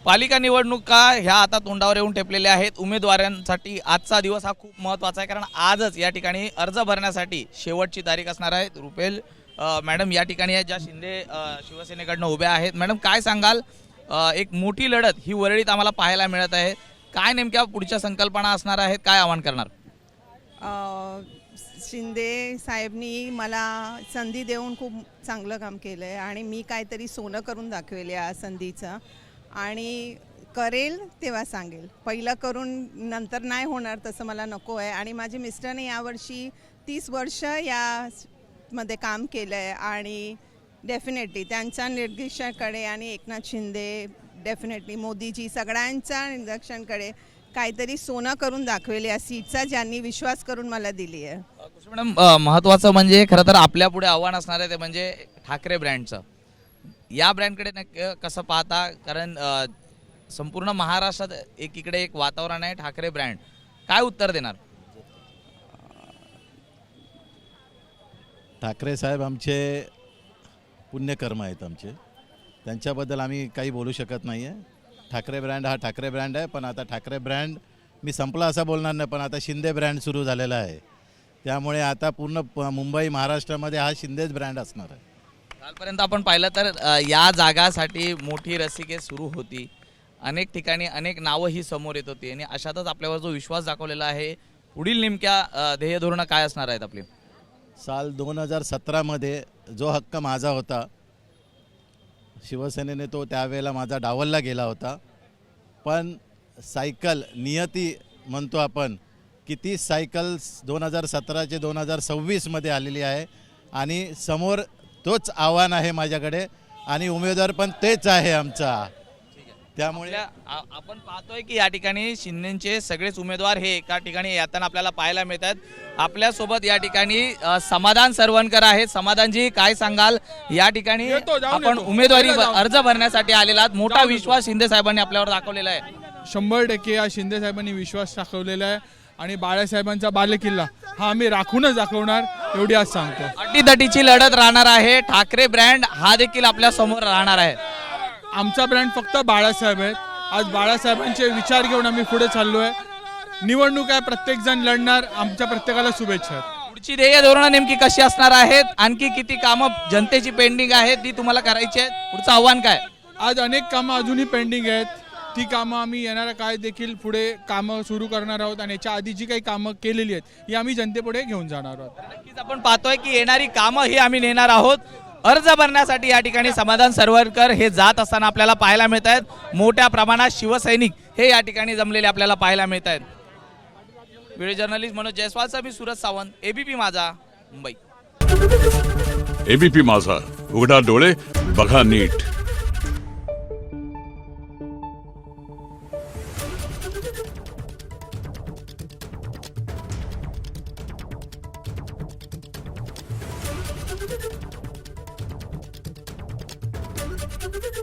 पालिका निवडणुका ह्या आता तोंडावर येऊन ठेपलेल्या आहेत। उमेदवारांसाठी आजचा दिवस हा खूप महत्त्वाचा आहे, कारण आजच या ठिकाणी अर्ज भरण्यासाठी शेवटची तारीख असणार आहे। रुपेल मॅडम या ठिकाणी आहेत, ज्या शिंदे शिवसेनेकडनं उभ्या आहेत। मॅडम काय सांगाल, एक मोठी लढत ही वरळीत आम्हाला पाहायला मिळत आहे। काय नेमक्या पुढच्या संकल्पना असणार आहेत, काय आवाहन करणार? शिंदे साहेबनी मला संधी देऊन खूप चांगलं काम केलं आहे आणि मी काहीतरी सोनं करून दाखवेल या संधीचं, आणि करेल तेव्हा सांगेल। पहिलं करून नंतर नाही होणार तसं मला नको आहे। आणि माझे मिस्टरने यावर्षी 30 वर्ष यामध्ये काम केलं आहे आणि डेफिनेटली त्यांच्या निर्देशाकडे आणि एकनाथ शिंदे, डेफिनेटली मोदीजी, सगळ्यांच्या निर्देशांकडे काहीतरी सोनं करून दाखवेल या सीटचा, ज्यांनी विश्वास करून मला दिली आहे। मॅडम महत्त्वाचं म्हणजे खरं तर आपल्या पुढे आव्हान असणार आहे ते म्हणजे ठाकरे ब्रँडचं। या ब्रँडकडे कसं पाहता, कारण संपूर्ण महाराष्ट्रात एकीकडे एक वातावरण आहे ठाकरे ब्रँड, काय उत्तर देणार? ठाकरे साहेब आमचे पुण्यकर्म आहेत आमचे, त्यांच्याबद्दल आम्ही काही बोलू शकत नाही आहे। ठाकरे ब्रँड हा ठाकरे ब्रँड आहे, पण आता ठाकरे ब्रँड मी संपला असं बोलणार नाही, पण आता शिंदे ब्रँड सुरू झालेला आहे। त्यामुळे आता पूर्ण मुंबई महाराष्ट्रामध्ये हा शिंदेच ब्रँड असणार आहे। कालपर्यंत आपण पाहिलं तर या जागासाठी मोठी रसिके सुरू होती, अनेक ठिकाणी अनेक नावं ही समोर येत होती, आणि अशातच आपल्यावर जो विश्वास दाखवलेला आहे, पुढील नेमक्या ध्येय धोरणं काय असणार आहेत आपली? साल 2017मध्ये जो हक्क माझा होता, शिवसेनेने तो त्यावेळेला माझा डावलला गेला होता, पण सायकल नियती म्हणतो आपण की ती सायकल 2017 2026मध्ये आलेली आहे, आणि समोर तोच आव्हान आहे माझ्याकडे, आणि उमेदवार पण तेच आहे आमचा। त्यामुळे आपण पाहतोय की या ठिकाणी शिंदेचे सगळेच उमेदवार हे एका ठिकाणी येताना आपल्याला पाहायला मिळतात। आपल्यासोबत या ठिकाणी समाधान सरवणकर आहेत। समाधानजी, काय सांगाल, या ठिकाणी आपण उमेदवारी अर्ज भरण्यासाठी आलेला आहात, मोठा विश्वास शिंदे साहेबांनी आपल्यावर दाखवलेला आहे। 100% या शिंदे साहेबांनी विश्वास दाखवलेला आहे, आणि बाळासाहेबांचा बालेकिल्ला हा आम्ही राखूनच दाखवणार, एवढी आज सांगतो। अटीतटीची लढत राहणार आहे, ठाकरे ब्रँड हा देखील आपल्या समोर राहणार आहे। आमचा ब्रँड फक्त बाळासाहेब आहेत। आज बाळासाहेबांचे विचार घेऊन आम्ही पुढे चाललो आहे। निवडणूक आहे, प्रत्येक जण लढणार, आमच्या प्रत्येकाला शुभेच्छा आहेत। पुढची ध्येय धोरणं नेमकी कशी असणार आहेत, आणखी किती कामं जनतेची पेंडिंग आहेत ती तुम्हाला करायची आहेत, पुढचं आव्हान काय? आज अनेक कामं अजूनही पेंडिंग आहेत, ती कामं आम्ही येणाऱ्या काळात देखील पुढे कामं सुरू करणार आहोत, आणि याच्या आधी जी काही कामं केलेली आहेत ही आम्ही जनतेपुढे घेऊन जाणार आहोत। नक्कीच आपण पाहतोय की येणारी कामं ही आम्ही नेणार आहोत। अर्ज भरण्यासाठी या ठिकाणी समाधान सरवणकर हे जात असताना आपल्याला पाहायला मिळत आहेत। मोठ्या प्रमाणात शिवसैनिक हे या ठिकाणी जमलेले आपल्याला पाहायला मिळत आहेत। व्हिडिओ जर्नलिस्ट मनोज जयस्वाल, मी सूरज सावंत, एबीपी माझा, मुंबई। एबीपी माझा, उघडा डोळे बघा नीट। Thank you.